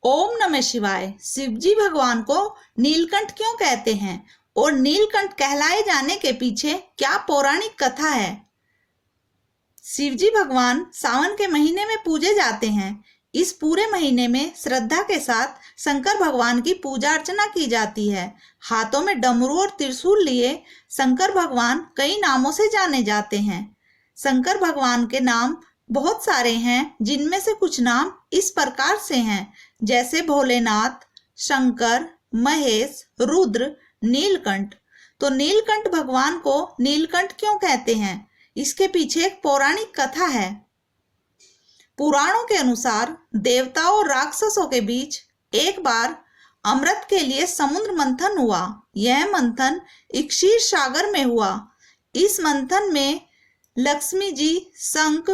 ओम नमः शिवाय। शिवजी भगवान को नीलकंठ क्यों कहते हैं और नीलकंठ कहलाए जाने के पीछे क्या पौराणिक कथा है? शिवजी भगवान सावन के महीने में पूजे जाते हैं। इस पूरे महीने में श्रद्धा के साथ शंकर भगवान की पूजा अर्चना की जाती है। हाथों में डमरू और त्रिशूल लिए शंकर भगवान कई नामों से जाने जाते हैं। शंकर भगवान के नाम बहुत सारे हैं, जिनमें से कुछ नाम इस प्रकार से हैं, जैसे भोलेनाथ, शंकर, महेश, रुद्र, नीलकंठ। तो नीलकंठ भगवान को नीलकंठ क्यों कहते हैं? इसके पीछे एक पौराणिक कथा है। पुराणों के अनुसार देवताओं और राक्षसों के बीच एक बार अमृत के लिए समुद्र मंथन हुआ। यह मंथन क्षीर सागर में हुआ। इस मंथन में लक्ष्मी जी शंख,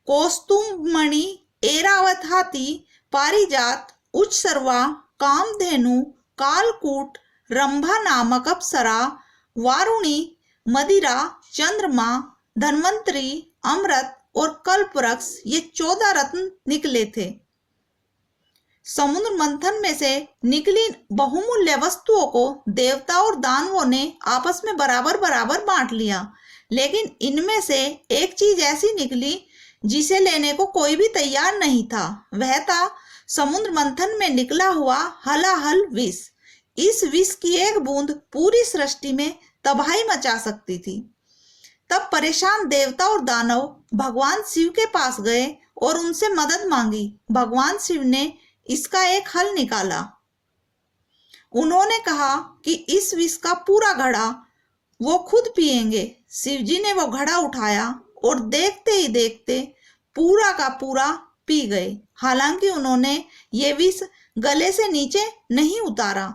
कौस्तुभमणि, ऐरावत हाथी, पारिजात, उच्चसर्वा, कामधेनु, कालकूट, रंभा नामक अप्सरा, वारुणी, मदिरा, चंद्रमा, धन्वंतरी, अमृत और कल्पवृक्ष, ये 14 रत्न निकले थे। समुद्र मंथन में से निकली बहुमूल्य वस्तुओं को देवता और दानवों ने आपस में बराबर बराबर बांट लिया, लेकिन इनमें से एक चीज ऐसी निकली जिसे लेने को कोई भी तैयार नहीं था। वह था समुद्र मंथन में निकला हुआ हलाहल विष। इस विष की एक बूंद पूरी सृष्टि में तबाही मचा सकती थी। तब परेशान देवता और दानव भगवान शिव के पास गए और उनसे मदद मांगी। भगवान शिव ने इसका एक हल निकाला। उन्होंने कहा कि इस विष का पूरा घड़ा वो खुद पिएंगे। शिवजी ने वो घड़ा उठाया और देखते ही देखते पूरा का पूरा पी गए। हालांकि उन्होंने ये विष गले से नीचे नहीं उतारा।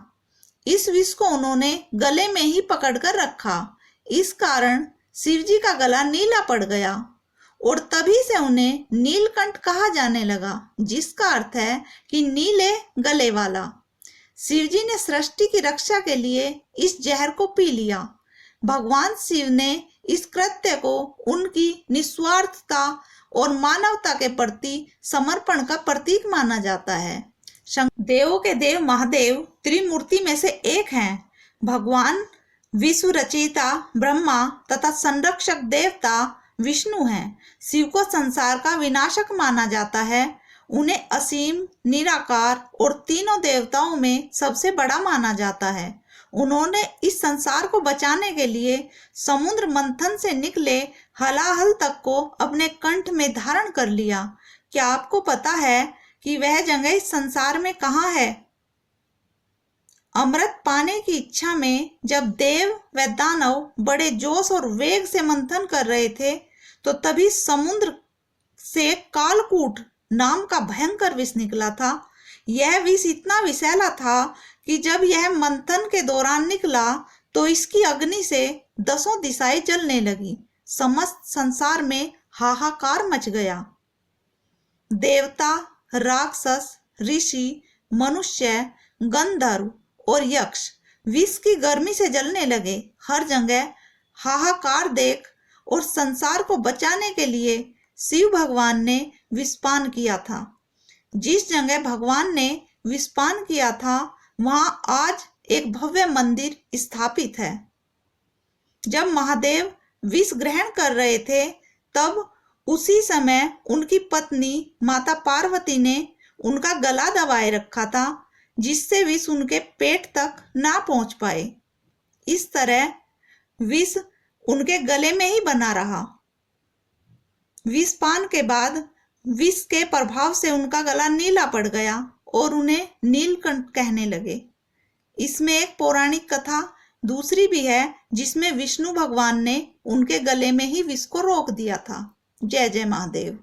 इस विष को उन्होंने गले में ही पकड़कर रखा। इस कारण शिवजी का गला नीला पड़ गया और तभी से उन्हें नीलकंठ कहा जाने लगा, जिसका अर्थ है कि नीले गले वाला। शिवजी ने सृष्टि की रक्षा के लिए इस जहर को पी लिया। भगवान शिव ने इस कृत्य को उनकी निस्वार्थता और मानवता के प्रति समर्पण का प्रतीक माना जाता है। देवों के देव महादेव त्रिमूर्ति में से एक हैं। भगवान विश्व रचयिता ब्रह्मा तथा संरक्षक देवता विष्णु हैं। शिव को संसार का विनाशक माना जाता है। उन्हें असीम, निराकार और तीनों देवताओं में सबसे बड़ा माना जाता है। उन्होंने इस संसार को बचाने के लिए समुद्र मंथन से निकले हलाहल तक को अपने कंठ में धारण कर लिया। क्या आपको पता है कि वह जगह इस संसार में कहाँ है? अमृत पाने की इच्छा में जब देव व दानव बड़े जोश और वेग से मंथन कर रहे थे, तो तभी समुद्र से कालकूट नाम का भयंकर विष निकला था। यह विष इतना विषैला था कि जब यह मंथन के दौरान निकला तो इसकी अग्नि से 10 दिशाएं जलने लगी। समस्त संसार में हाहाकार मच गया। देवता, राक्षस, ऋषि, मनुष्य, गंधर्व और यक्ष विष की गर्मी से जलने लगे। हर जगह हाहाकार देख और संसार को बचाने के लिए शिव भगवान ने विषपान किया था। जिस जगह भगवान ने विषपान किया था, वहां आज एक भव्य मंदिर स्थापित है। जब महादेव विष ग्रहण कर रहे थे, तब उसी समय उनकी पत्नी माता पार्वती ने उनका गला दबाए रखा था, जिससे विष उनके पेट तक ना पहुंच पाए। इस तरह विष उनके गले में ही बना रहा। विषपान के बाद विष के प्रभाव से उनका गला नीला पड़ गया और उन्हें नीलकंठ कहने लगे। इसमें एक पौराणिक कथा दूसरी भी है, जिसमें विष्णु भगवान ने उनके गले में ही विष को रोक दिया था। जय जय महादेव।